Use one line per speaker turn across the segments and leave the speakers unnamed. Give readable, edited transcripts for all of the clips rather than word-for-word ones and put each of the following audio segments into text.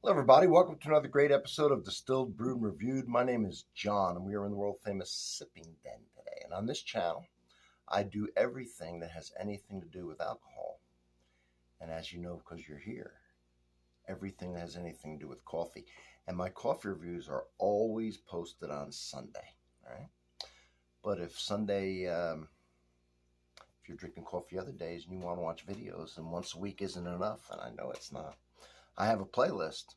Hello, everybody. Welcome to another great episode of Distilled, Brewed, and Reviewed. My name is John, and we are in the world-famous Sipping Den today. And on this channel, I do everything that has anything to do with alcohol. And as you know, because you're here, everything that has anything to do with coffee. And my coffee reviews are always posted on Sunday, all right? But if Sunday, if you're drinking coffee other days and you want to watch videos, and once a week isn't enough, and I know it's not, I have a playlist.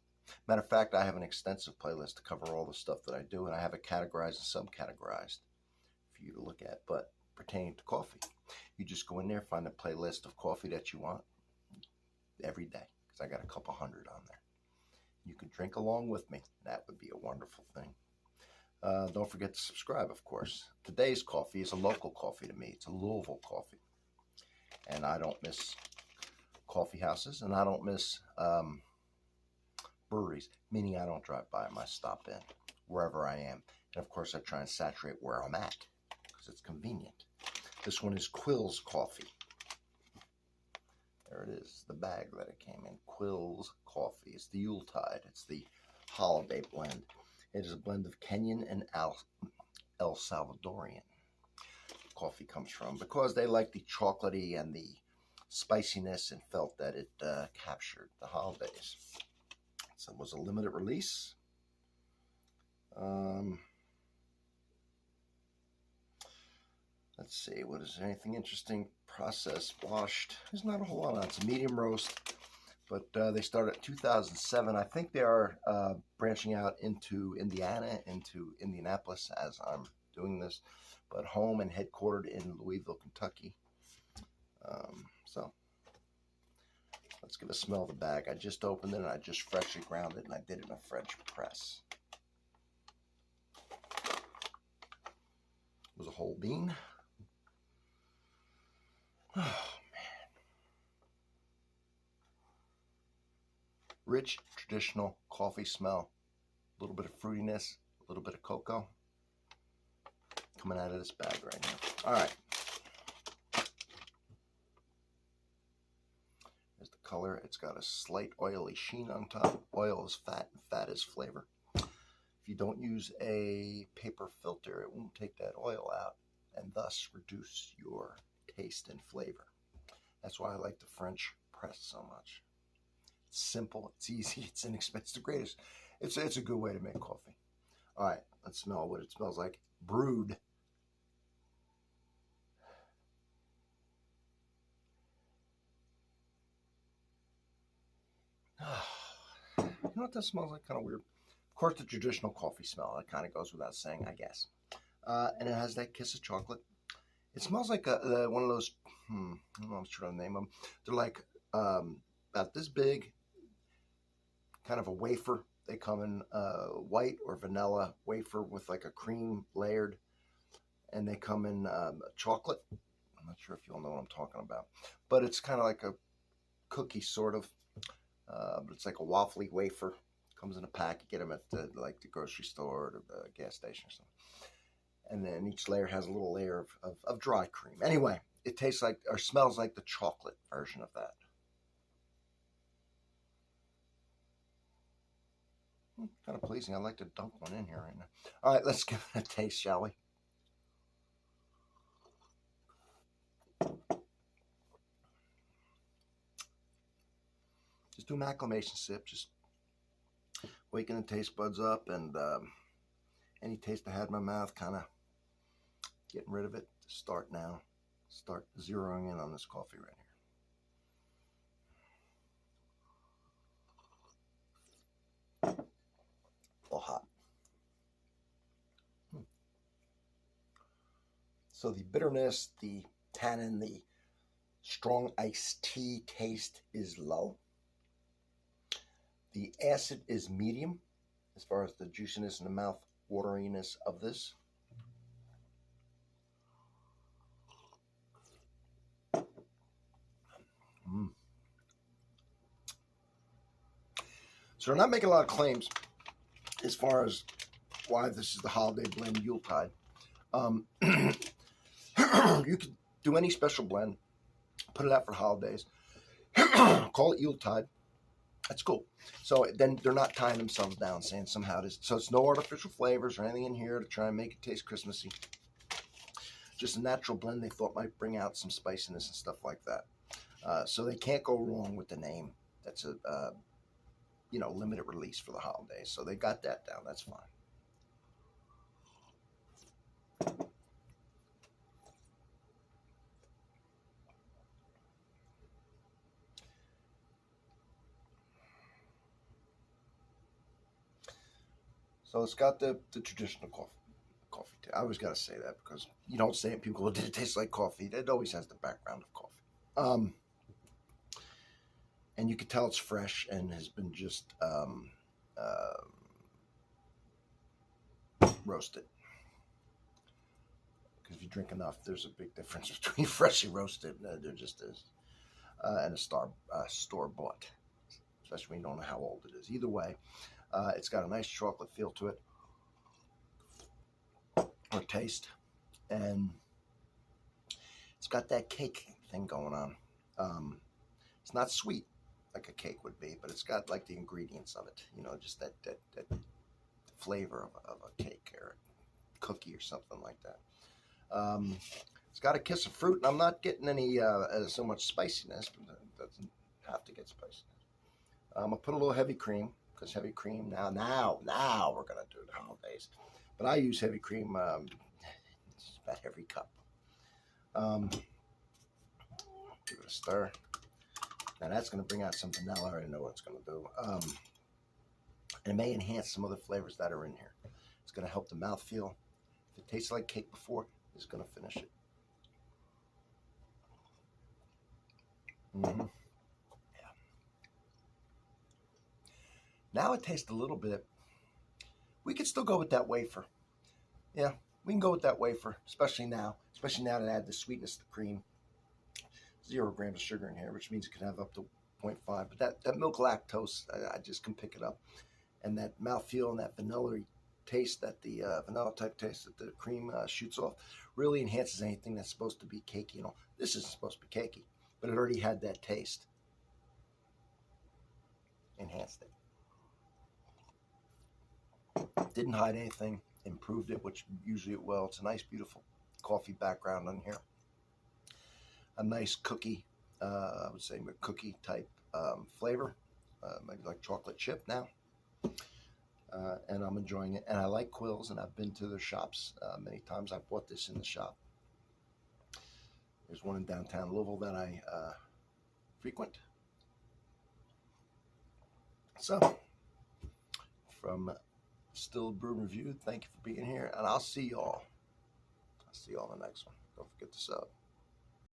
Matter of fact, I have an extensive playlist to cover all the stuff that I do, and I have it categorized and subcategorized for you to look at. But pertaining to coffee, you just go in there, find a playlist of coffee that you want every day, because I got a couple hundred on there. You can drink along with me. That would be a wonderful thing. Don't forget to subscribe, of course. Today's coffee is a local coffee to me. It's a Louisville coffee. And I don't miss coffee houses, and I don't miss breweries, meaning I don't drive by them. I stop in wherever I am. And of course, I try and saturate where I'm at because it's convenient. This one is Quills Coffee. There it is, the bag that it came in. Quills Coffee. It's the Yuletide. It's the Holiday Blend. It is a blend of Kenyan and El Salvadorian coffee comes from, because they like the chocolatey and the spiciness and felt that it captured the holidays. So it was a limited release. Let's see, what is there anything interesting? Processed, washed. There's not a whole lot on it. It's a medium roast, but they started in 2007. I think they are branching out into Indiana, into Indianapolis as I'm doing this, but home and headquartered in Louisville, Kentucky. So let's give a smell of the bag. I just opened it and I just freshly ground it, and I did it in a French press. It was a whole bean. Oh, man. Rich, traditional coffee smell. A little bit of fruitiness, a little bit of cocoa coming out of this bag right now. All right. There's the color. It's got a slight oily sheen on top. Oil is fat, and fat is flavor. If you don't use a paper filter, it won't take that oil out and thus reduce your taste and flavor. That's why I like the French press so much. It's simple, it's easy, it's inexpensive, it's the greatest. It's a good way to make coffee. All right, let's smell what it smells like. Brewed. You know what that smells like? Kind of weird. Of course, the traditional coffee smell. That kind of goes without saying, I guess. And it has that kiss of chocolate. It smells like one of those, I don't know, I'm trying to name them. They're like about this big, kind of a wafer. They come in white or vanilla wafer with like a cream layered, and they come in chocolate. I'm not sure if you'll know what I'm talking about, but it's kind of like a cookie sort of. But it's like a waffly wafer. Comes in a pack. You get them at the grocery store or the gas station or something. And then each layer has a little layer of dry cream. Anyway, it tastes like, or smells like, the chocolate version of that. Kind of pleasing. I'd like to dunk one in here right now. All right, let's give it a taste, shall we? Just do an acclimation sip. Just waking the taste buds up, and any taste I had in my mouth, kind of getting rid of it. Start now. Start zeroing in on this coffee right here. A little hot. So the bitterness, the tannin, the strong iced tea taste is low. The acid is medium as far as the juiciness and the mouth wateriness of this. So they're not making a lot of claims as far as why this is the Holiday Blend Yuletide. You could do any special blend, put it out for holidays, call it Yuletide, That's cool. So then they're not tying themselves down saying somehow it is. So it's no artificial flavors or anything in here to try and make it taste Christmassy. Just a natural blend they thought might bring out some spiciness and stuff like that. So they can't go wrong with the name. That's a limited release for the holidays. So they got that down. That's fine. So it's got the traditional coffee. I always got to say that because you don't say it. People go, "Did it taste like coffee?" It always has the background of coffee. And you can tell it's fresh and has been just roasted. Because if you drink enough, there's a big difference between freshly roasted. There just is, and a store bought, especially when you don't know how old it is. Either way, it's got a nice chocolate feel to it, or taste, and it's got that cake thing going on. It's not sweet like a cake would be, but it's got like the ingredients of it. Just that flavor of a cake or a cookie or something like that. It's got a kiss of fruit, and I'm not getting any so much spiciness, but it doesn't have to get spiciness. I'm gonna put a little heavy cream because heavy cream now we're gonna do the holidays, but I use heavy cream it's about every cup. Give it a stir. Now that's gonna bring out some vanilla. I already know what it's gonna do, and it may enhance some other flavors that are in here. It's gonna help the mouthfeel. If it tastes like cake before, it's going to finish it. Yeah. Now it tastes a little bit. We could still go with that wafer. Yeah, we can go with that wafer, especially now to add the sweetness of the cream. 0 grams of sugar in here, which means it can have up to 0.5. But that milk lactose, I just can pick it up. And that mouthfeel and that vanilla taste, that the vanilla type taste that the cream shoots off, really enhances anything that's supposed to be cakey. This isn't supposed to be cakey, but it already had that taste. Enhanced it. Didn't hide anything, improved it, which usually it will. It's a nice, beautiful coffee background on here. A nice cookie, I would say cookie type flavor, maybe like chocolate chip now. And I'm enjoying it. And I like Quills, and I've been to their shops many times. I've bought this in the shop. There's one in downtown Louisville that I frequent. So, from Distilled Brew Review, thank you for being here, and I'll see y'all. In the next one. Don't forget to sub.